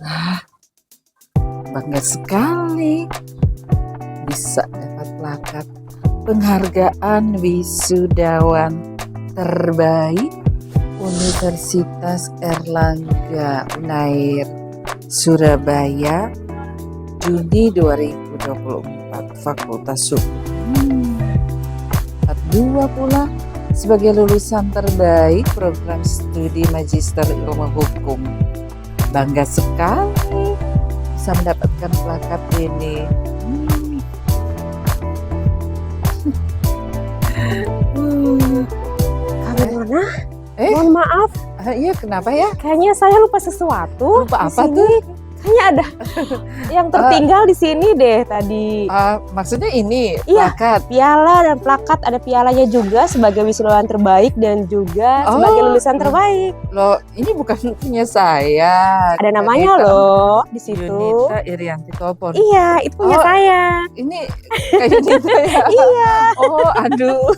Ah, bangga sekali bisa dapat plakat penghargaan wisudawan terbaik Universitas Erlangga Unair Surabaya Juni 2024 Fakultas Hukum. Dua pula sebagai lulusan terbaik program studi Magister Ilmu Hukum. Bangga sekali bisa mendapatkan plakat ini. Mana? Mohon maaf. Iya, kenapa ya? Kayaknya saya lupa sesuatu. Lupa di apa sini. tuh? Kayaknya ada yang tertinggal di sini deh tadi. Maksudnya ini Iya, plakat. piala dan plakat, ada pialanya juga sebagai wisudawan terbaik dan juga sebagai lulusan terbaik. Loh, ini bukan punya saya. Ada namanya loh di situ. Yunita Irianti Topon. Iya, itu punya saya. Ini kayak Yunita ya? Iya. Oh, aduh.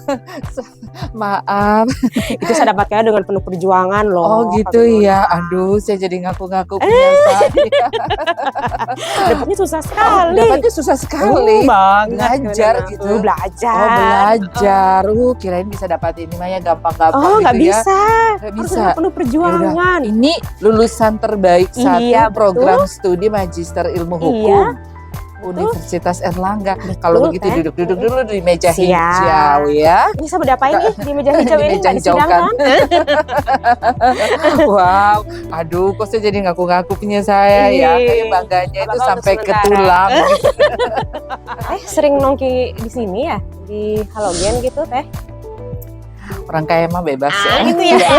Maaf. Itu saya dapatkan dengan penuh perjuangan loh. Oh gitu ya. Aduh, saya jadi ngaku-ngaku punya saya. Dapatnya susah sekali. Dapatnya susah sekali. Belajar gitu. Belajar. Oh, belajar. Kirain bisa dapat ini mah ya gampang-gampang gitu nggak bisa. Nggak Harus bisa. penuh perjuangan. Yaudah, ini lulusan terbaik Iya, program studi Magister Ilmu Hukum. Universitas Erlangga. Kalau begitu duduk-duduk dulu di meja hijau ya. Ini saya berapa ini di meja hijau ini nggak disidangkan? Wow, aduh, kok saya jadi ngaku-ngaku punya saya ya. Kayak bangganya itu sampai ke tulang. Sering nongki di sini ya, di halogen gitu teh. Orang kaya mah bebas ya. Gitu ya.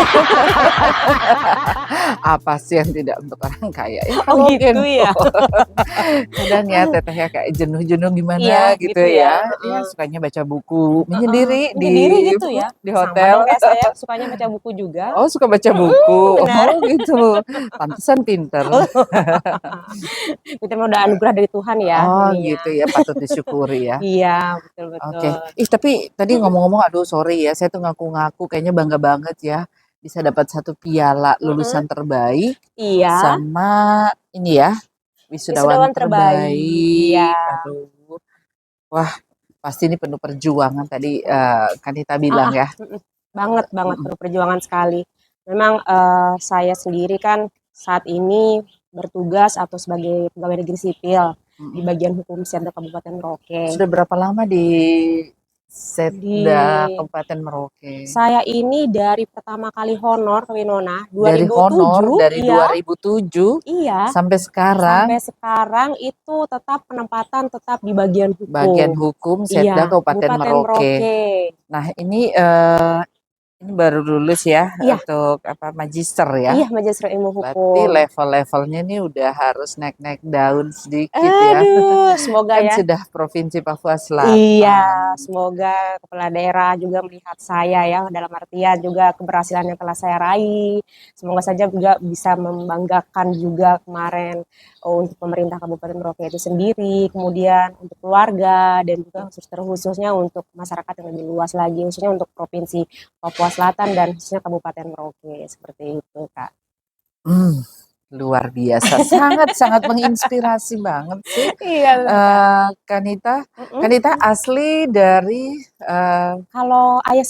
Apa sih yang tidak untuk orang kaya? Ya, oh gitu ya. Kadang ya teteh ya kayak jenuh-jenuh gimana gitu ya. Dia sukanya baca buku, menyendiri gitu ya. Di hotel. Sama saya sukanya baca buku juga. Oh, suka baca buku. Oh gitu. Pantesan pinter. Kita mah udah anugerah dari Tuhan ya. Oh gitu ya, patut disyukuri ya. Iya, betul-betul. Oke. Tapi tadi ngomong-ngomong, aduh sorry ya, saya tuh ngaku-ngaku kayaknya bangga banget ya bisa dapat satu piala lulusan terbaik. Iya. Sama ini ya, wisudawan terbaik. Iya. Aduh. Wah, pasti ini penuh perjuangan tadi Kanita bilang ya. Banget penuh perjuangan sekali. Memang saya sendiri kan saat ini bertugas atau sebagai pegawai negeri sipil di bagian hukum Setda Kabupaten Merauke. Sudah berapa lama di Setda Kabupaten Merauke? Saya ini dari pertama kali honor ke Winona 2007. Dari 2007 iya, sampai sekarang. Sampai sekarang itu tetap penempatan tetap di bagian hukum. Bagian hukum Setda Kabupaten Merauke. Nah, ini baru lulus ya untuk magister ya. Iya, magister ilmu hukum. Berarti level-levelnya ini udah harus naik-naik daun sedikit ya. Semoga kan ya. Sudah Provinsi Papua Selatan. Iya, semoga kepala daerah juga melihat saya ya, dalam artian juga keberhasilan yang telah saya raih. Semoga saja juga bisa membanggakan juga kemarin untuk pemerintah Kabupaten Merauke itu sendiri, kemudian untuk keluarga dan juga terkhususnya untuk masyarakat yang lebih luas lagi, khususnya untuk Provinsi Papua Selatan dan khususnya Kabupaten Merauke, seperti itu Kak. Luar biasa, sangat menginspirasi banget sih. Iya. Kanita asli dari kalau ayah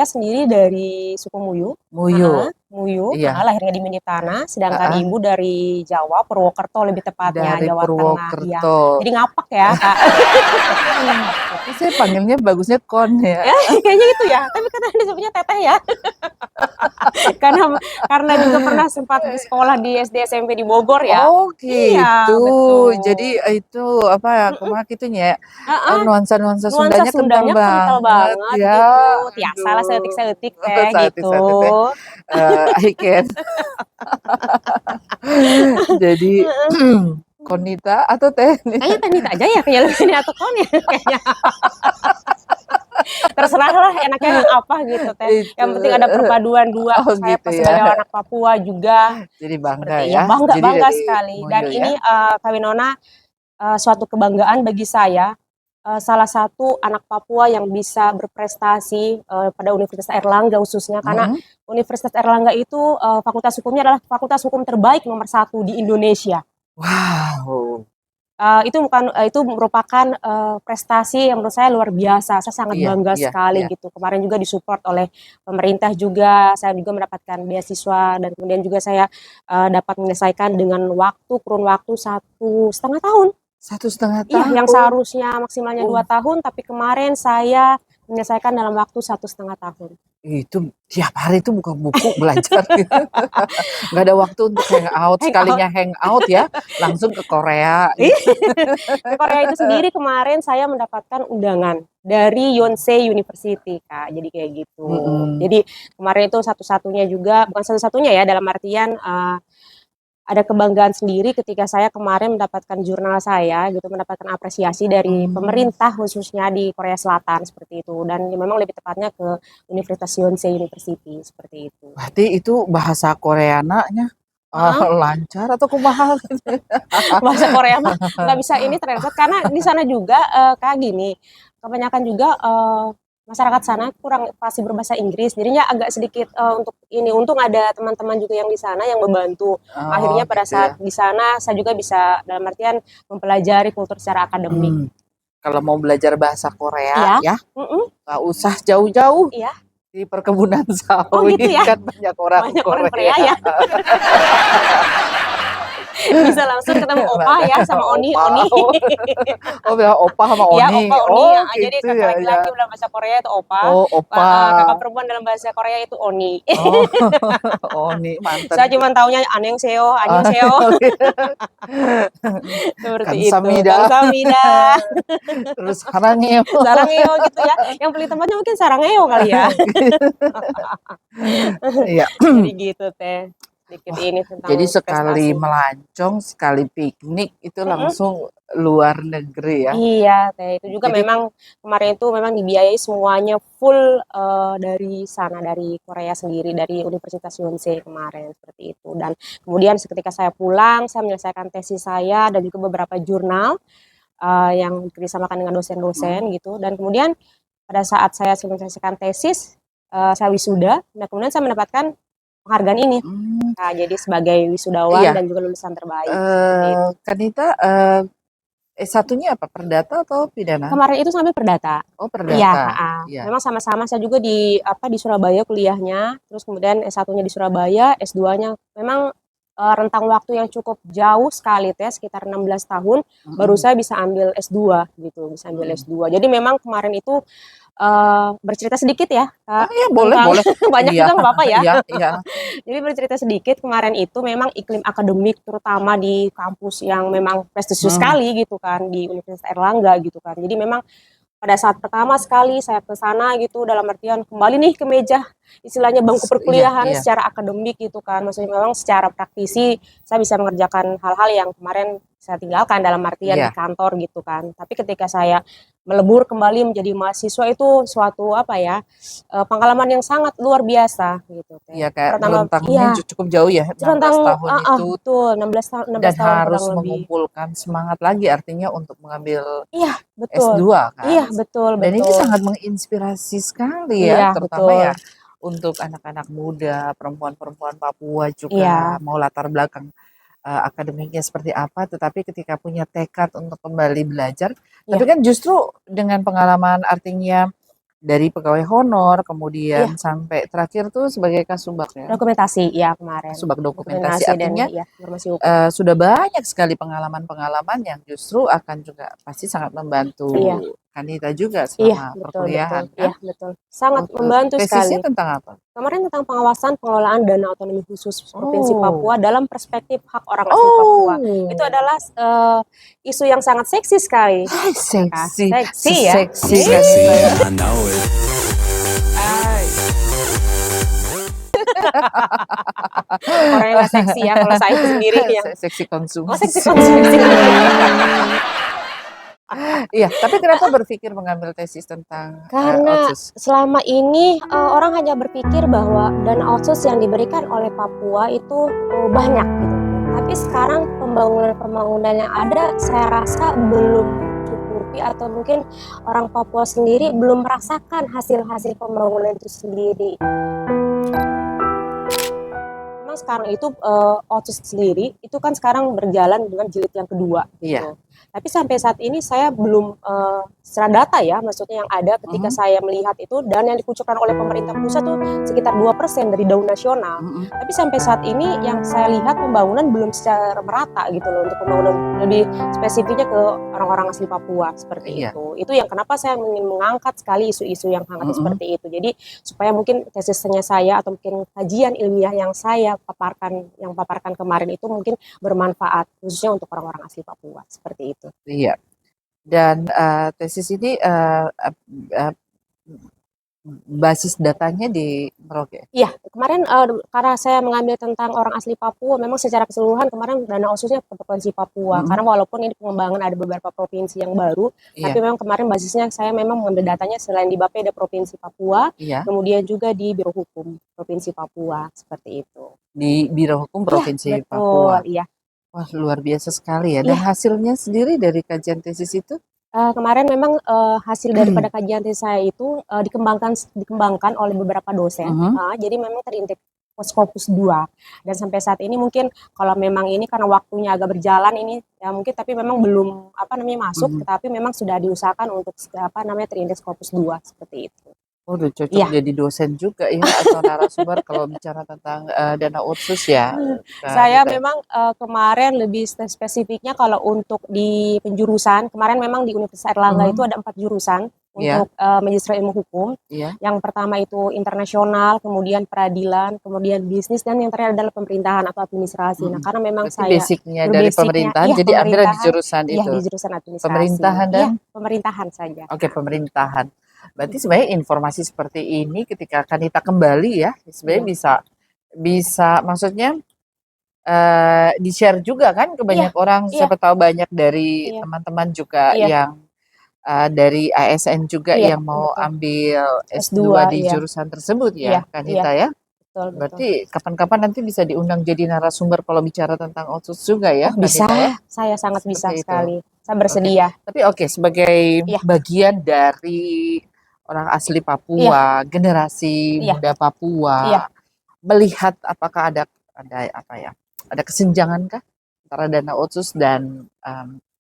sendiri dari suku Muyu. Muyu, lahirnya di Minitana, sedangkan ibu dari Jawa, Purwokerto lebih tepatnya, dari Jawa Purwokerto. Tengah. Jadi ngapak ya Kak. Tapi saya panggilnya bagusnya Kon ya. Kayaknya itu ya, tapi katanya disebutnya teteh ya. karena juga pernah sempat di sekolah di SD SMP di Bogor ya. Oh gitu. Iya, betul. Jadi itu kemarin itunya nuansa Sundanya kental banget ya. Tiasalah seetik-seetik teh gitu. I can. Jadi Konita atau Teh? Kayaknya Tenita aja ya, kayak lebih atau Kon ya kayaknya. Terserah lah enaknya apa gitu Teh. Yang penting ada perpaduan dua. Saya gitu sebagai anak Papua juga. Jadi bangga ya. Bangga sekali. Dan ini Kak Winona suatu kebanggaan bagi saya salah satu anak Papua yang bisa berprestasi pada Universitas Airlangga khususnya, karena Universitas Airlangga itu fakultas hukumnya adalah fakultas hukum terbaik nomor 1 di Indonesia. Wow. Itu merupakan prestasi yang menurut saya luar biasa. Saya sangat bangga sekali gitu. Kemarin juga disupport oleh pemerintah juga. Saya juga mendapatkan beasiswa dan kemudian juga saya dapat menyelesaikan dengan kurun waktu 1,5 tahun. 1,5 tahun. Iya, yang seharusnya maksimalnya 2 tahun, tapi kemarin saya menyelesaikan dalam waktu 1,5 tahun. Itu tiap hari itu buka buku belajar gitu. Nggak ada waktu untuk hangout. Sekalinya hangout ya langsung ke Korea gitu. Ke Korea itu sendiri kemarin saya mendapatkan undangan dari Yonsei University, Kak. Jadi kayak gitu. Jadi kemarin itu satu-satunya juga, bukan satu-satunya ya, dalam artian ada kebanggaan sendiri ketika saya kemarin mendapatkan jurnal saya gitu, mendapatkan apresiasi dari pemerintah khususnya di Korea Selatan seperti itu, dan memang lebih tepatnya ke Universitas Yonsei University seperti itu. Berarti itu bahasa Koreananya lancar atau kumaha? Bahasa Korea mah nggak bisa ini ternyata, karena di sana juga kayak gini, kebanyakan juga masyarakat sana kurang fasih berbahasa Inggris, jadinya agak sedikit untuk ini. Untung ada teman-teman juga yang di sana yang membantu. Akhirnya pada saat di sana saya juga bisa dalam artian mempelajari kultur secara akademik. Kalau mau belajar bahasa Korea ya, nggak usah jauh-jauh. Iya. Di perkebunan sawit gitu ya? kan banyak orang Korea ya. Bisa langsung ketemu opa ya sama Oni. Oh, bilang opa sama Oni. Ya, opa Oni. Gitu Jadi kakak laki-laki dalam bahasa Korea itu opa. Oh, opa. Kakak perempuan dalam bahasa Korea itu Oni. Oni, mantan. Saya cuma taunya annyeonghaseyo. Seperti Kamsahamnida. Terus sarangeo gitu ya. Yang beli tempatnya mungkin sarangeo kali ya. Iya. Jadi gitu teh. Jadi sekali melancong, sekali piknik itu langsung luar negeri ya. Iya, teh. Itu juga memang kemarin itu memang dibiayai semuanya full dari sana, dari Korea sendiri, dari Universitas Yonsei kemarin seperti itu. Dan kemudian ketika saya pulang, saya menyelesaikan tesis saya dan juga beberapa jurnal yang kerjasamakan dengan dosen-dosen gitu. Dan kemudian pada saat saya menyelesaikan tesis, saya wisuda. Dan kemudian saya mendapatkan penghargaan ini. Nah, jadi sebagai wisudawan dan juga lulusan terbaik. Kanita S1-nya apa? Perdata atau pidana? Kemarin itu sampai perdata. Oh, perdata. Iya. Memang sama-sama saya juga di Surabaya kuliahnya, terus kemudian S1-nya di Surabaya, S2-nya memang rentang waktu yang cukup jauh sekali sekitar 16 tahun baru saya bisa ambil S2 gitu, bisa ambil S2. Jadi memang kemarin itu bercerita sedikit ya, Kak. Oh iya, boleh. Banyak juga nggak apa-apa ya. Iya. Jadi bercerita sedikit, kemarin itu memang iklim akademik terutama di kampus yang memang prestisius sekali gitu kan, di Universitas Airlangga gitu kan. Jadi memang pada saat pertama sekali saya ke sana gitu, dalam artian kembali nih ke meja istilahnya bangku perkuliahan secara akademik gitu kan. Maksudnya memang secara praktisi saya bisa mengerjakan hal-hal yang kemarin saya tinggalkan dalam artian di kantor gitu kan. Tapi ketika saya melebur kembali menjadi mahasiswa itu suatu pengalaman yang sangat luar biasa gitu. Iya, kayak rentangnya cukup jauh ya, 16 tahun itu. Betul, 16 tahun dan harus mengumpulkan semangat lagi artinya untuk mengambil S2 kan. Iya, betul. Dan ini sangat menginspirasi sekali ya, terutama ya untuk anak-anak muda, perempuan-perempuan Papua juga mau latar belakang akademiknya seperti apa, tetapi ketika punya tekad untuk kembali belajar, tapi kan justru dengan pengalaman artinya dari pegawai honor, kemudian sampai terakhir tuh sebagai kasubag ya. Dokumentasi kemarin. Kasubag dokumentasi artinya sudah banyak sekali pengalaman-pengalaman yang justru akan juga pasti sangat membantu Kanita juga selama perkuliahan kan. Iya, betul. Sangat membantu sekali. Tesisnya tentang apa? Kemarin tentang pengawasan pengelolaan dana otonomi khusus Provinsi Papua dalam perspektif hak orang asli Papua. Itu adalah isu yang sangat seksi sekali. Seksi ya. Seksi. Orang yang seksi ya, kalau saya sendiri yang seksi konsumsi. Oh, seksi konsumsi. Iya, tapi kenapa berpikir mengambil tesis tentang karena otsus? Selama ini orang hanya berpikir bahwa dana otsus yang diberikan oleh Papua itu banyak gitu. Tapi sekarang pembangunan yang ada saya rasa belum mencukupi tapi atau mungkin orang Papua sendiri belum merasakan hasil-hasil pembangunan itu sendiri. Memang sekarang itu Otsus sendiri itu kan sekarang berjalan dengan jilid yang kedua gitu. Tapi sampai saat ini saya belum secara data ya, maksudnya yang ada ketika saya melihat itu, dan yang dikucurkan oleh pemerintah pusat tuh sekitar 2% dari daun nasional. Tapi sampai saat ini yang saya lihat pembangunan belum secara merata gitu loh, untuk pembangunan lebih spesifiknya ke orang-orang asli Papua seperti itu. Itu yang kenapa saya ingin mengangkat sekali isu-isu yang hangat seperti itu. Jadi supaya mungkin tesisnya saya atau mungkin kajian ilmiah yang saya paparkan kemarin itu mungkin bermanfaat khususnya untuk orang-orang asli Papua seperti itu. Iya. Dan tesis ini basis datanya di Merauke. Iya, kemarin karena saya mengambil tentang orang asli Papua, memang secara keseluruhan kemarin dana otsusnya ke Provinsi Papua. Karena walaupun ini pengembangan ada beberapa provinsi yang baru, tapi memang kemarin basisnya saya memang mengambil datanya selain di Bapeda Provinsi Papua, kemudian juga di Biro Hukum Provinsi Papua, seperti itu. Di Biro Hukum Provinsi betul, Papua. Iya. Wah, luar biasa sekali ya. Dan hasilnya sendiri dari kajian tesis itu? Kemarin memang hasil daripada kajian tesis saya itu dikembangkan oleh beberapa dosen. Jadi memang terintegrasi Scopus 2. Dan sampai saat ini mungkin kalau memang ini karena waktunya agak berjalan ini ya mungkin, tapi memang belum masuk, tetapi memang sudah diusahakan untuk terindeks Scopus 2 seperti itu. Oh, udah cocok jadi dosen juga ya, atau narasumber kalau bicara tentang dana otsus ya. Saya memang kemarin lebih spesifiknya kalau untuk di penjurusan, kemarin memang di Universitas Airlangga itu ada 4 jurusan untuk Magister Ilmu Hukum. Yang pertama itu internasional, kemudian peradilan, kemudian bisnis, dan yang terakhir adalah pemerintahan atau administrasi. Nah, karena memang saya basicnya dari pemerintahan, jadi ambil di jurusan itu. Iya, di jurusan administrasi. Pemerintahan dan pemerintahan saja. Oke, pemerintahan. Berarti sebenarnya informasi seperti ini ketika Kanita kembali ya, sebenarnya bisa maksudnya di-share juga kan ke banyak orang. Siapa tahu banyak dari teman-teman juga yang dari ASN juga yang mau ambil S2 di jurusan tersebut ya, Kanita ya. Betul. Berarti kapan-kapan nanti bisa diundang jadi narasumber kalau bicara tentang otsus juga ya? Bisa, ya? Saya sangat bisa sekali. Saya bersedia. Tapi sebagai bagian dari orang asli Papua, generasi muda Papua, melihat apakah ada kesenjangan kah antara dana otsus dan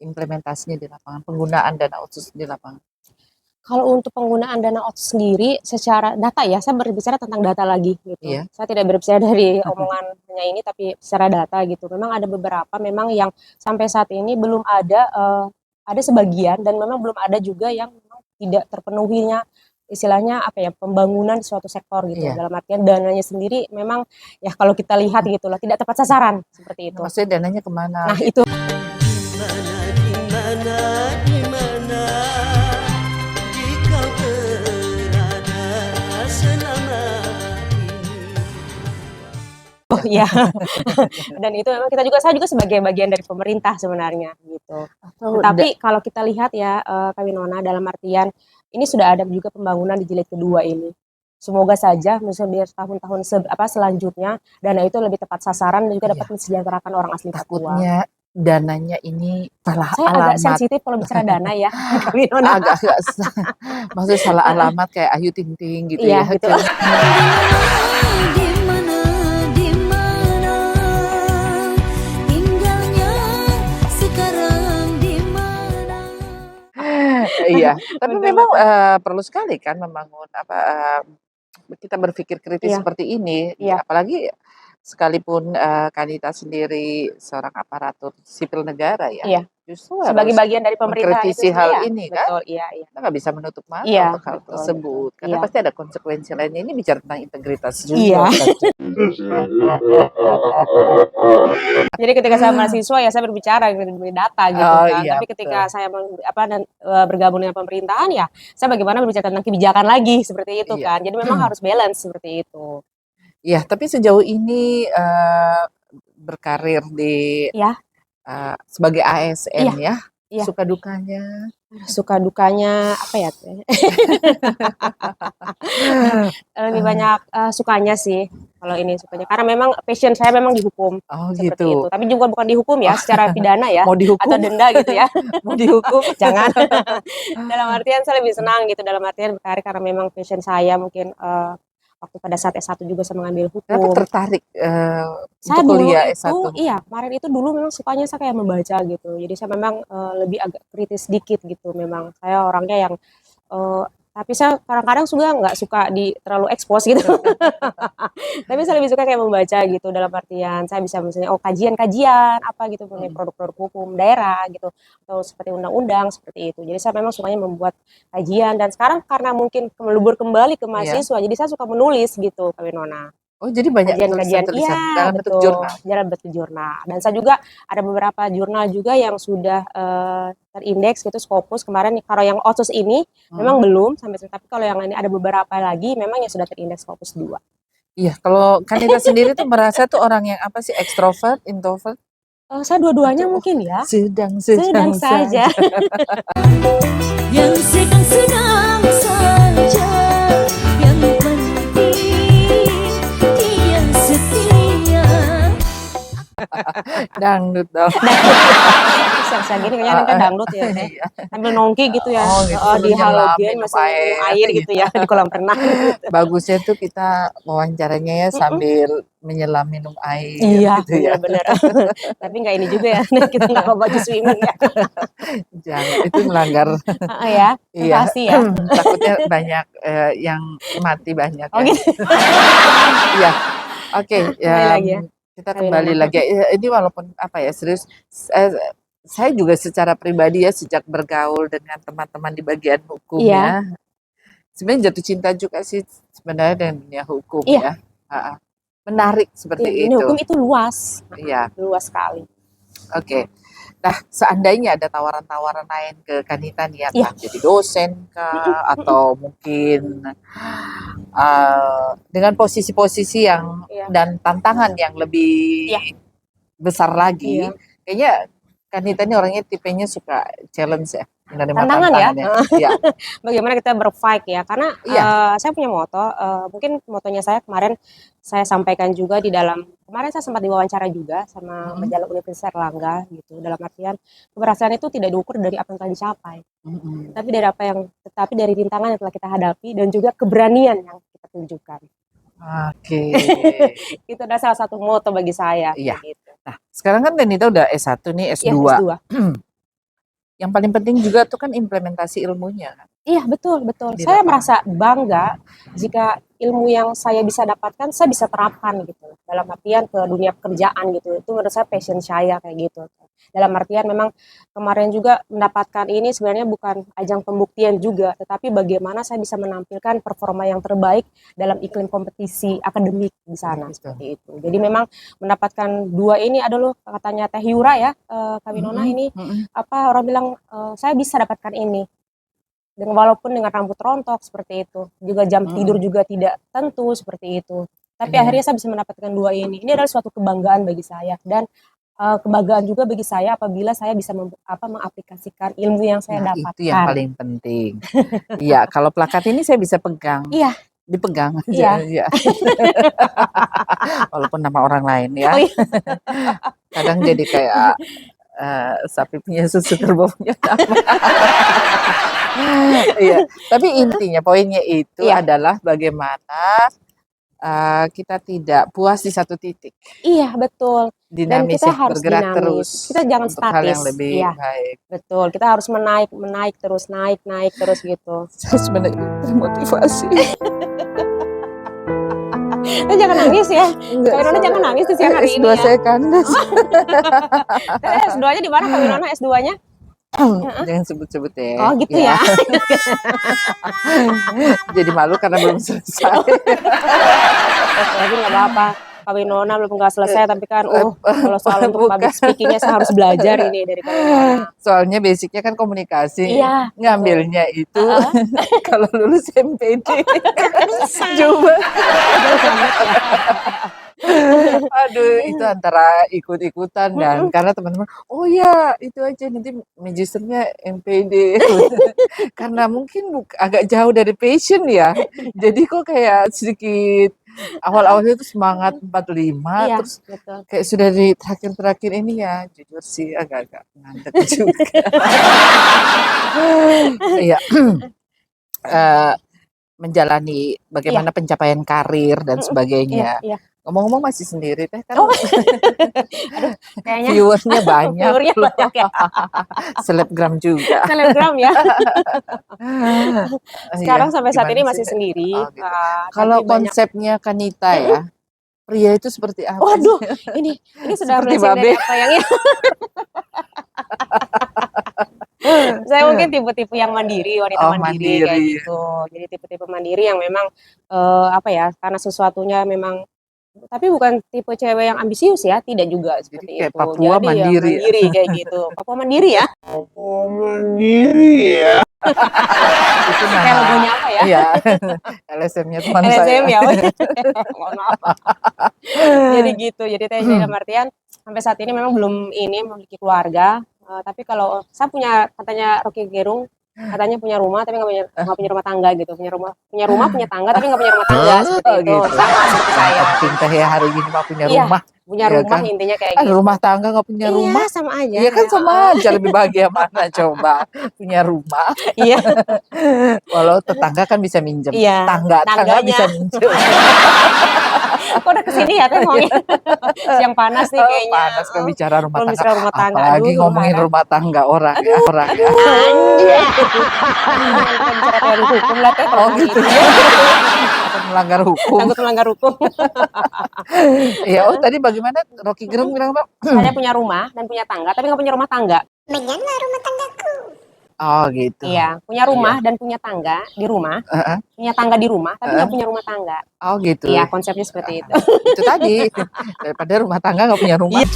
implementasinya di lapangan, penggunaan dana otsus di lapangan? Kalau untuk penggunaan dana otsus sendiri secara data ya, saya berbicara tentang data lagi gitu. Saya tidak berbicara dari omongannya ini, tapi secara data gitu. Memang ada beberapa memang yang sampai saat ini belum ada sebagian, dan memang belum ada juga yang memang tidak terpenuhinya istilahnya pembangunan suatu sektor gitu. Dalam artian dananya sendiri memang ya kalau kita lihat gitu loh, tidak tepat sasaran seperti itu. Maksudnya dananya kemana? Nah itu. Oh iya. Dan itu memang saya juga sebagai bagian dari pemerintah sebenarnya gitu. Tapi kalau kita lihat ya Kak Winona, dalam artian ini sudah ada juga pembangunan di jilid kedua ini. Semoga saja misalnya di tahun-tahun selanjutnya dana itu lebih tepat sasaran dan juga dapat mensejahterakan orang asli Papua. Takutnya dananya ini salah saya alamat. Agak sensitif kalau bicara dana ya, Kak Winona. Agak maksudnya salah alamat kayak Ayu Ting Ting gitu ya. Gitu. Iya, tapi memang perlu sekali kan membangun kita berpikir kritis seperti ini, apalagi sekalipun Kanita sendiri seorang aparatur sipil negara ya, justru sebagai bagian dari pemerintahan mengkritisi itu hal ini kan, betul, kita nggak bisa menutup mata untuk hal tersebut, karena pasti ada konsekuensi lainnya. Ini bicara tentang integritas juga. Jadi ketika saya mahasiswa ya saya berbicara dengan data gitu kan. Tapi ketika saya bergabung dengan pemerintahan ya saya bagaimana berbicara tentang kebijakan lagi seperti itu kan. Jadi memang harus balance seperti itu. Iya, tapi sejauh ini berkarir di sebagai ASN Iya. Suka dukanya? Suka dukanya apa ya? Lebih banyak sukanya sih kalau ini sukanya. Karena memang passion saya memang dihukum Oh seperti itu. gitu. Tapi juga bukan dihukum ya Oh, secara pidana ya mau atau dihukum? denda gitu ya. Mau dihukum? Jangan. Dalam artian saya lebih senang gitu dalam artian berkarir karena memang passion saya mungkin waktu pada saat S1 juga saya mengambil Kenapa hukum. tertarik Saya untuk dulu kuliah itu S1 iya, hukum? kemarin itu dulu memang sukanya saya kayak membaca gitu. Jadi saya memang lebih agak kritis sedikit gitu memang. Saya orangnya yang tapi saya kadang-kadang juga nggak suka terlalu expose gitu. Tapi saya lebih suka kayak membaca gitu dalam artian saya bisa misalnya kajian-kajian apa gitu mengenai Mm. produk-produk hukum daerah gitu atau seperti undang-undang seperti itu. Jadi saya memang sukanya membuat kajian dan sekarang karena mungkin melebur kembali ke Iya. mahasiswa jadi saya suka menulis gitu Kak Winona. Oh jadi banyak Kajian-kajian tulisan-tulisan iya dalam bentuk betul, jurnal? dalam bentuk jurnal. Dan saya juga ada beberapa jurnal juga yang sudah terindeks gitu Scopus kemarin kalau yang OSUS ini memang belum sampai tapi kalau yang ini ada beberapa lagi memang yang sudah terindeks Scopus 2. Iya, kalau Kanita sendiri tuh merasa tuh orang yang apa sih, ekstrovert, introvert? Saya dua-duanya Atau mungkin ya. sedang saja. Yang sedang saja, yang penting dia setia. Dangdut dong. Siang-siang gini kayaknya nanti dangdut ya Teh. Iya. Sambil nongki gitu ya. Oh gitu, Di sambil nyelam, halogen minum masih minum air gitu ya di kolam renang gitu. Bagusnya tuh kita wawancaranya ya Mhm. sambil menyelam minum air Iya, gitu ya. bener-bener. Tapi nggak ini juga ya, kita nggak bawa baju swimming ya. Jangan, itu melanggar. Heeh ya, Iya, privasi ya. takutnya banyak yang mati banyak Oh ya. gitu. Iya, oke. Kembali lagi ya, Kita Kak kembali Winona. lagi. Ini walaupun apa ya serius, saya juga secara pribadi ya sejak bergaul dengan teman-teman di bagian hukum Iya, ya, sebenarnya jatuh cinta juga sih sebenarnya dengan dunia hukum iya. ya. Menarik seperti Ini itu. hukum itu luas, Iya, luas sekali. oke. Nah, seandainya ada tawaran-tawaran lain ke Kanita nih, Iya. entah jadi dosen kah, atau mungkin dengan posisi-posisi yang Iya. dan tantangan yang lebih Iya. besar lagi, Iya. kayaknya Kanita ini orangnya tipenya suka challenge ya, menerima Tantangan ya. tantangannya. Iya, Bagaimana kita berfight ya, karena iya. saya punya moto, mungkin motonya saya kemarin saya sampaikan juga di dalam kemarin saya sempat diwawancara juga sama Mm-mm. majalah Universitas Erlangga gitu, dalam artian keberhasilan itu tidak diukur dari apa yang telah dicapai, Mm-mm. tetapi dari rintangan yang telah kita hadapi dan juga keberanian yang kita tunjukkan. Oke. Itu adalah salah satu moto bagi saya, Iya. gitu. Nah, sekarang kan Kanita udah S1 nih, Iya, S2. S2. Yang paling penting juga tuh kan implementasi ilmunya kan. Iya, betul betul. Di Saya lapangan. merasa bangga jika ilmu yang saya bisa dapatkan, saya bisa terapkan gitu. Dalam artian ke dunia pekerjaan gitu. Itu menurut saya passion saya kayak gitu. Dalam artian memang kemarin juga mendapatkan ini sebenarnya bukan ajang pembuktian juga, tetapi bagaimana saya bisa menampilkan performa yang terbaik dalam iklim kompetisi akademik di sana seperti itu. Jadi memang mendapatkan 2 ini ada loh katanya Teh Yura ya, Kak Winona ini apa orang bilang saya bisa dapatkan ini. Dan walaupun dengan rambut rontok seperti itu, juga jam tidur juga tidak tentu seperti itu. Tapi akhirnya saya bisa mendapatkan 2 ini. Ini adalah suatu kebanggaan bagi saya dan kebanggaan juga bagi saya apabila saya bisa mengaplikasikan ilmu yang saya Nah, dapatkan. itu yang paling penting. Iya, kalau plakat ini saya bisa pegang. Iya. Dipegang Iya. aja. Iya. Walaupun nama orang lain ya. Oh, iya. Kadang jadi kayak sapi punya susu kerbau punya nama. Iya, tapi intinya poinnya itu Iya. adalah bagaimana kita tidak puas di satu titik. Iya, betul. Dan Dinamis kita ya, harus bergerak dinamis. terus Kita jangan untuk hal yang statis. lebih Iya, baik. betul. Kita harus menaik terus, naik terus gitu. Saya sebenarnya termotivasi. Jangan nangis ya. Enggak, Kak Winona jangan nangis di siang hari S2 ini ya. saya kandas. S2-nya di mana Kak Winona S2-nya? Jangan sebut-sebut ya. Oh gitu ya. Jadi malu karena belum selesai. Tapi nggak apa-apa. Kak Winona belum nggak selesai, tapi kan kalau soal untuk public speaking-nya saya harus belajar ini dari Kak Winona. Soalnya basicnya kan komunikasi. Iya. Ngambilnya itu kalau lulus MPD. Coba. Aduh, itu antara ikut-ikutan dan karena teman-teman, oh ya itu aja nanti magisternya MPD. Karena mungkin agak jauh dari passion ya. Jadi kok kayak sedikit awal-awalnya itu semangat 45, Iya, terus betul. kayak sudah di terakhir-terakhir ini ya jujur sih agak-agak ngantek juga. Iya. Menjalani Iya. bagaimana pencapaian karir dan Iya, sebagainya. iya. Ngomong-ngomong masih sendiri teh kan Oh, aduh, kayaknya viewernya banyak viewernya loh. banyak ya. Selebgram juga. Selebgram ya. Iya, Sekarang sampai saat gimana ini sih? masih sendiri, Oh gitu. tapi Kalau banyak. konsepnya Kanita ya, pria itu seperti apa Waduh, sih? ini sudah Seperti melenceng dari babe. apa yang saya mungkin tipe-tipe yang mandiri, wanita Oh mandiri kayak mandiri. gitu. Jadi tipe-tipe mandiri yang memang apa ya, karena sesuatunya memang, tapi bukan tipe cewek yang ambisius ya, tidak juga Jadi seperti kayak itu. Papua Jadi ya mandiri ya. mandiri kayak gitu. Papua mandiri ya? Itu Kayak nama logonya apa ya? iya LSM-nya teman LSM saya. ya? Mohon maaf. Jadi gitu. Jadi teh dalam artian sampai saat ini memang belum memiliki keluarga. Tapi kalau saya punya katanya Rocky Gerung katanya punya rumah tapi nggak punya rumah tangga gitu. Punya rumah punya tangga tapi nggak punya rumah tangga seperti Oh itu. gitu. Sama seperti Yang saya. penting teh ya hari ini mah punya Iya, rumah, punya ya rumah kan? intinya kayak Kan gitu. rumah tangga nggak punya Iya, rumah, sama aja iya kan ya. sama aja lebih bahagia mana coba punya rumah. Iya, Walau tetangga kan bisa minjem, iya. tangga Tangganya. bisa minjem. Kok udah kesini ya teh ngomongin siang panas nih Oh, kayaknya. panas kan bicara rumah Belum tangga, bicara rumah tangga. apalagi Aduh, ngomongin Tuhan. rumah tangga orang ya, Aduh, orang ya. Anjay. Jangan kita bicara teori hukum lah teh kalau Oh ngomongin gitu itu. ya, takut melanggar hukum. Takut melanggar hukum. Ya, oh tadi bagaimana Rocky Gerung bilang apa? Saya punya rumah dan punya tangga, tapi nggak punya rumah tangga. Oh gitu. Iya, punya Iya. rumah dan punya tangga di rumah, Heeh, punya tangga di rumah, tapi heeh. nggak punya rumah tangga. Oh gitu. Iya, konsepnya seperti itu. Itu tadi daripada rumah tangga nggak punya rumah. Iya.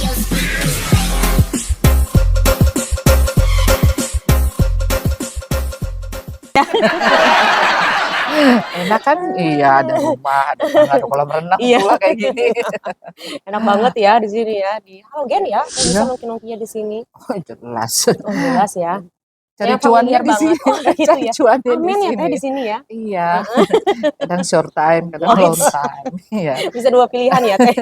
Enak kan? Iya ada rumah, ada tangga, ada kolam renang Iya. pula kayak gini. Enak banget ya di sini ya, di Halogen ya, saya bisa Iya. nongki-nongkinya di sini. Oh jelas. Oh jelas ya. Cari Kayaknya cuannya familiar di banget. sini. Oh gitu Cari ya. cuannya di Amin ya teh sini. di sini ya. Iya. Kadang short time, kadang Oh, long gitu. time. Iya. Bisa dua pilihan ya teh.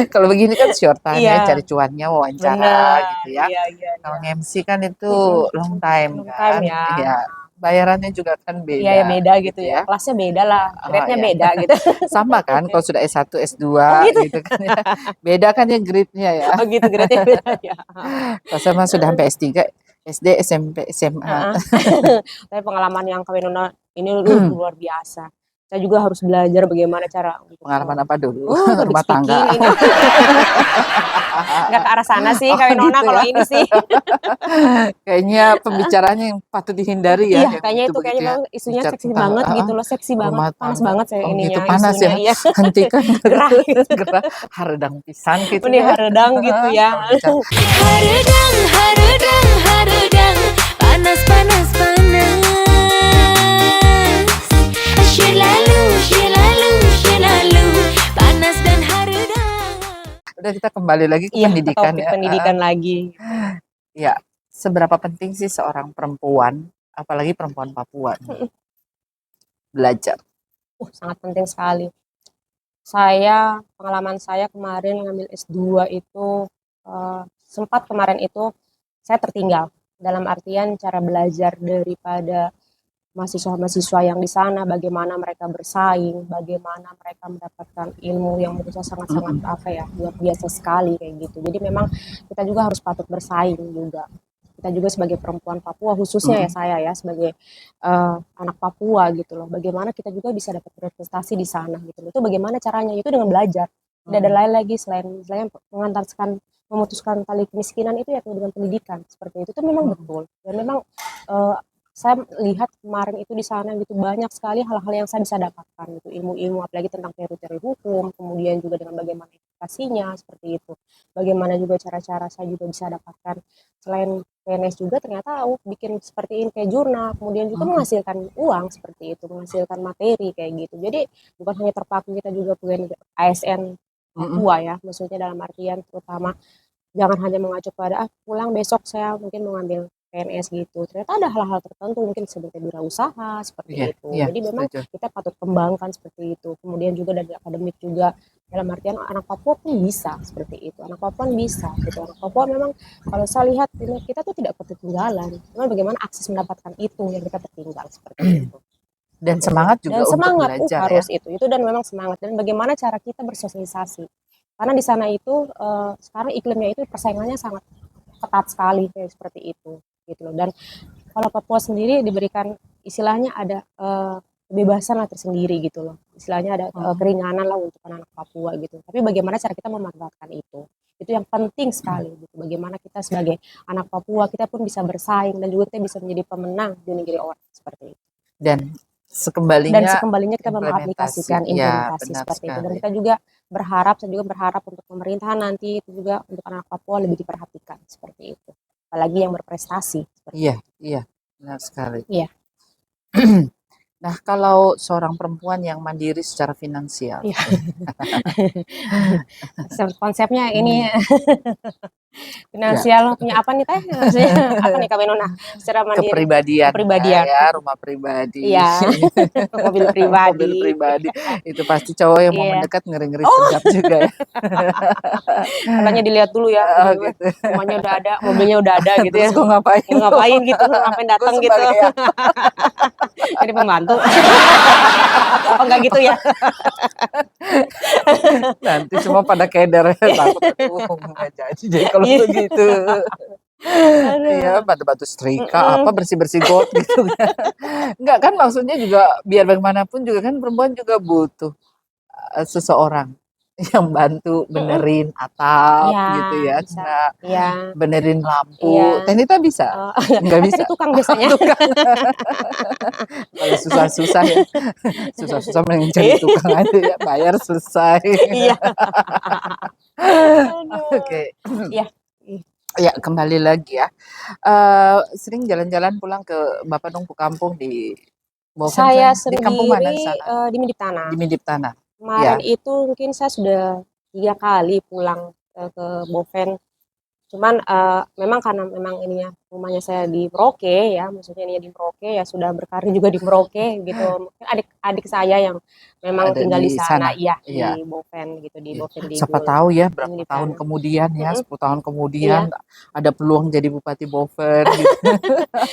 Kalau begini kan short time ya, Iya, cari cuannya wawancara benar. gitu ya. Iya, iya, Kalau iya. MC kan itu Mm-mm. long time Long kan. time ya. Iya. Bayarannya juga kan Iya ya beda beda gitu gitu ya. ya. Kelasnya beda lah, Oh grade-nya ya. beda gitu. Sama kan kalau sudah S1, S2 Oh gitu. gitu kan ya. Beda kan ya grade-nya ya. Oh gitu grade-nya beda ya. Kalau sama sudah sampai S3, SD, SMP, SMA. Heeh. Tapi pengalaman yang Kawinuna ini luar biasa. Saya juga harus belajar bagaimana cara untuk Pengalaman apa dulu? public Rumah tangga. speaking ini. Nggak ke arah sana sih, Oh Kawinona gitu kalau ya. ini sih. Kayaknya pembicaraannya yang patut dihindari ya, Iya, yang kayaknya itu itu begitu kayaknya ya. memang isunya Bicara seksi tentang banget gitu loh, seksi banget, rumah panas tangga. banget saya Oh ininya gitu panas isunya, ya. iya. Hentikan Gerah gitu. gerah haredang pisan gitu Mending ya. haredang gitu ya. Kalau bicara Haredang, haredang, haredang, panas, panas, panas. Syelalu, syelalu, syelalu, panas dan haredang. udah kita kembali lagi ke Iya, ke pendidikan topik ya. pendidikan lagi. Ya, seberapa penting sih seorang perempuan, apalagi perempuan Papua nih, belajar? Sangat penting sekali. Pengalaman saya kemarin ngambil S2 itu, sempat kemarin itu saya tertinggal. Dalam artian cara belajar daripada mahasiswa-mahasiswa yang di sana, bagaimana mereka bersaing, bagaimana mereka mendapatkan ilmu yang menurut saya sangat-sangat luar biasa sekali kayak gitu. Jadi memang kita juga harus patut bersaing juga. Kita juga sebagai perempuan Papua khususnya ya saya ya sebagai anak Papua gitu loh. Bagaimana kita juga bisa dapat berprestasi di sana gitu loh. Itu bagaimana caranya? Itu dengan belajar. Tidak ada lain lagi selain memutuskan tali kemiskinan itu ya dengan pendidikan seperti itu memang betul. Dan memang saya lihat kemarin itu di sana gitu banyak sekali hal-hal yang saya bisa dapatkan gitu, ilmu-ilmu apalagi tentang teori-teori hukum, kemudian juga dengan bagaimana edukasinya seperti itu. Bagaimana juga cara-cara saya juga bisa dapatkan selain PNS juga ternyata bikin seperti ini kayak jurnal, kemudian juga Mhm. menghasilkan uang seperti itu, menghasilkan materi kayak gitu. Jadi bukan hanya terpaku kita juga pegawai ASN Mhm. Papua ya, maksudnya dalam artian terutama jangan hanya mengacu pada pulang besok saya mungkin mau ngambil PNS gitu. Ternyata ada hal-hal tertentu mungkin sebagai wirausaha Iya seperti itu. iya, Jadi memang setuju. kita patut kembangkan seperti itu. Kemudian juga dari akademik juga dalam artian anak Papua pun bisa seperti itu. Anak Papua bisa gitu. Anak Papua memang kalau saya lihat ini kita tuh tidak ketinggalan. Cuma bagaimana akses mendapatkan itu yang kita tertinggal seperti itu. Dan Gitu. semangat juga Dan untuk semangat belajar ya. harus itu dan memang semangat dan bagaimana cara kita bersosialisasi. Karena di sana itu sekarang iklimnya itu persaingannya sangat ketat sekali kayak seperti itu gitu loh. Dan kalau Papua sendiri diberikan istilahnya ada kebebasan lah tersendiri gitu loh. Istilahnya ada Mhm. keringanan lah untuk anak-anak Papua gitu. Tapi bagaimana cara kita memanfaatkan itu? Itu yang penting sekali gitu. Bagaimana kita sebagai anak Papua kita pun bisa bersaing dan juga kita bisa menjadi pemenang di negeri orang seperti itu. Dan Dan sekembalinya sekembalinya kita implementasi. mengaplikasikan Ya, implementasi benar seperti itu. Dan sekali. kita juga berharap, saya juga berharap untuk pemerintahan nanti itu juga untuk anak Papua lebih diperhatikan seperti itu. Apalagi yang berprestasi seperti Iya, itu. iya, benar sekali. Iya, Nah, kalau seorang perempuan yang mandiri secara finansial, iya. Konsepnya ini hmm, ya, finansial punya apa nih Teh? Maksudnya apa nih Kak Benona? Secara mandiri, kepribadiannya kepribadian. ya, rumah pribadi, Iya, mobil mobil pribadi. pribadi, itu pasti cowok yang mau Iya. mendekat ngeri-ngeri Oh, sedap juga ya. katanya dilihat dulu ya, Oh, tiba-tiba gitu. rumahnya udah ada, mobilnya udah ada gitu Terus ya. gue ngapain Mau tuh? ngapain gitu, ngapain Gue datang gitu. sebagai apa? Jadi pembantu. Oh enggak gitu ya. Nanti semua pada keder takut aduh nggak jadi deh kalau Iya. begitu. Iya, Aduh. batu-batu setrika, apa Mm-mm. bersih-bersih got gitu kan. Enggak kan maksudnya juga biar bagaimanapun juga kan perempuan juga butuh seseorang yang bantu Mm-mm. benerin atap Iya, gitu ya, bisa. kena Iya, benerin iya. lampu. Tenita bisa? Oh, Enggak saya bisa. cari tukang Oh, biasanya. tukang. Kalau susah-susah ya, susah-susah mending cari Iya. tukang aja ya, bayar selesai. Iya. Aduh. Oke. Iya. Ih, Ya, kembali lagi ya. Sering jalan-jalan pulang ke Bapak dong ke kampung di Boven saya sana. Di kampung mana di sendiri sana? di Midip Tanah. Di Midip Tanah. Kemarin Ya, itu mungkin saya sudah 3 kali pulang ke Boven. Cuman memang karena memang ininya rumahnya saya di Merauke ya, maksudnya ini di Merauke ya sudah berkarir juga di Merauke gitu. Mungkin adik-adik saya yang memang ada tinggal di di sana, sana. iya Iya. di Boven gitu, di Iya. Boven Siapa Digul, tahu ya di berapa tahun Militana. kemudian ya, Mm-mm, 10 tahun kemudian iya, ada peluang jadi Bupati Boven gitu.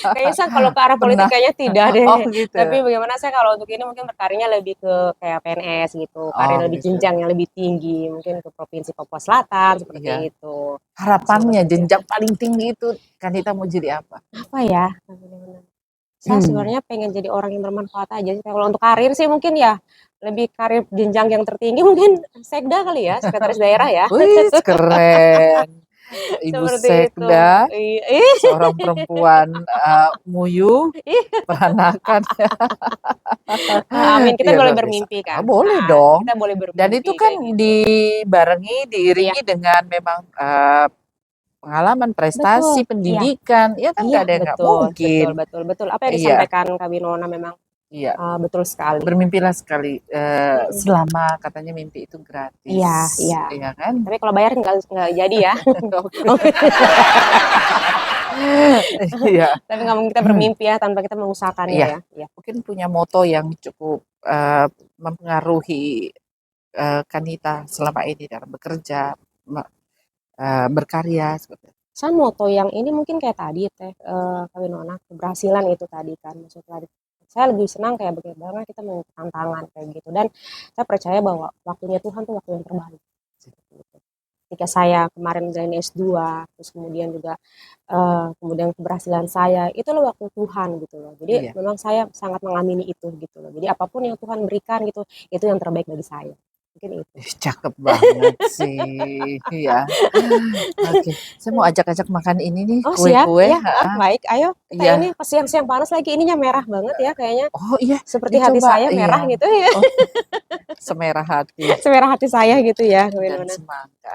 kayaknya saya kalau ke arah politik Pernah. kayaknya tidak deh. Oh gitu. Tapi bagaimana saya kalau untuk ini mungkin berkarirnya lebih ke kayak PNS gitu, karir Oh lebih gitu. jenjang yang lebih tinggi, mungkin ke Provinsi Papua Selatan Iya. seperti itu. Semoga Harapannya saja. jenjang paling tinggi itu Kanita mau jadi apa? Apa ya? Saya sebenarnya pengen jadi orang yang bermanfaat aja sih. Kalau untuk karir sih mungkin ya lebih karir jenjang yang tertinggi mungkin sekda kali ya, sekretaris daerah ya. Wih, keren. Ibu Seperti itu. Sekda, Iya. seorang perempuan Muyu, peranakan. Amin. Kita Iya boleh luar biasa. bermimpi Ah, kan. boleh Nah, dong. kita boleh Dan itu bermimpi kan kayak gitu. dibarengi, Iya, diiringi dengan memang pengalaman, betul. prestasi, Iya, pendidikan. Ya kan iya, nggak ada yang nggak betul, mungkin. betul, betul, betul. Apa yang Iya, disampaikan Kak Winona memang iya. betul sekali. Bermimpilah sekali. Mm-mm. Selama katanya mimpi itu Iya, gratis. iya. Iya kan? Tapi kalau bayar nggak jadi ya. Iya. Tapi nggak mungkin kita bermimpi ya tanpa kita mengusahakannya Iya. ya. Iya. Mungkin punya moto yang cukup mempengaruhi Kanita selama ini dalam bekerja, berkarya seperti itu. Saya moto yang ini mungkin kayak tadi Teh, Kak Winona, keberhasilan itu tadi kan, maksudnya tadi. Saya lebih senang kayak bagaimana kita mengikuti tantangan kayak gitu dan saya percaya bahwa waktunya Tuhan tuh waktu yang terbaik. Seperti itu. Ketika saya kemarin menjalani S2, terus kemudian juga kemudian keberhasilan saya, itu loh waktu Tuhan gitu loh. Jadi Iya. memang saya sangat mengamini itu gitu loh. Jadi apapun yang Tuhan berikan gitu, itu yang terbaik bagi saya. Mungkin itu. Cakep banget sih, ya. Oke, saya mau ajak-ajak makan ini nih, Oh siap, kue-kue. ya, baik. Ayo kita Iya. ini pas siang-siang panas lagi, ininya merah banget ya kayaknya. Oh iya, Seperti hati dicoba. saya merah Iya. gitu ya. Oh, semerah hati Semerah hati saya gitu ya, dan Winona. semangka.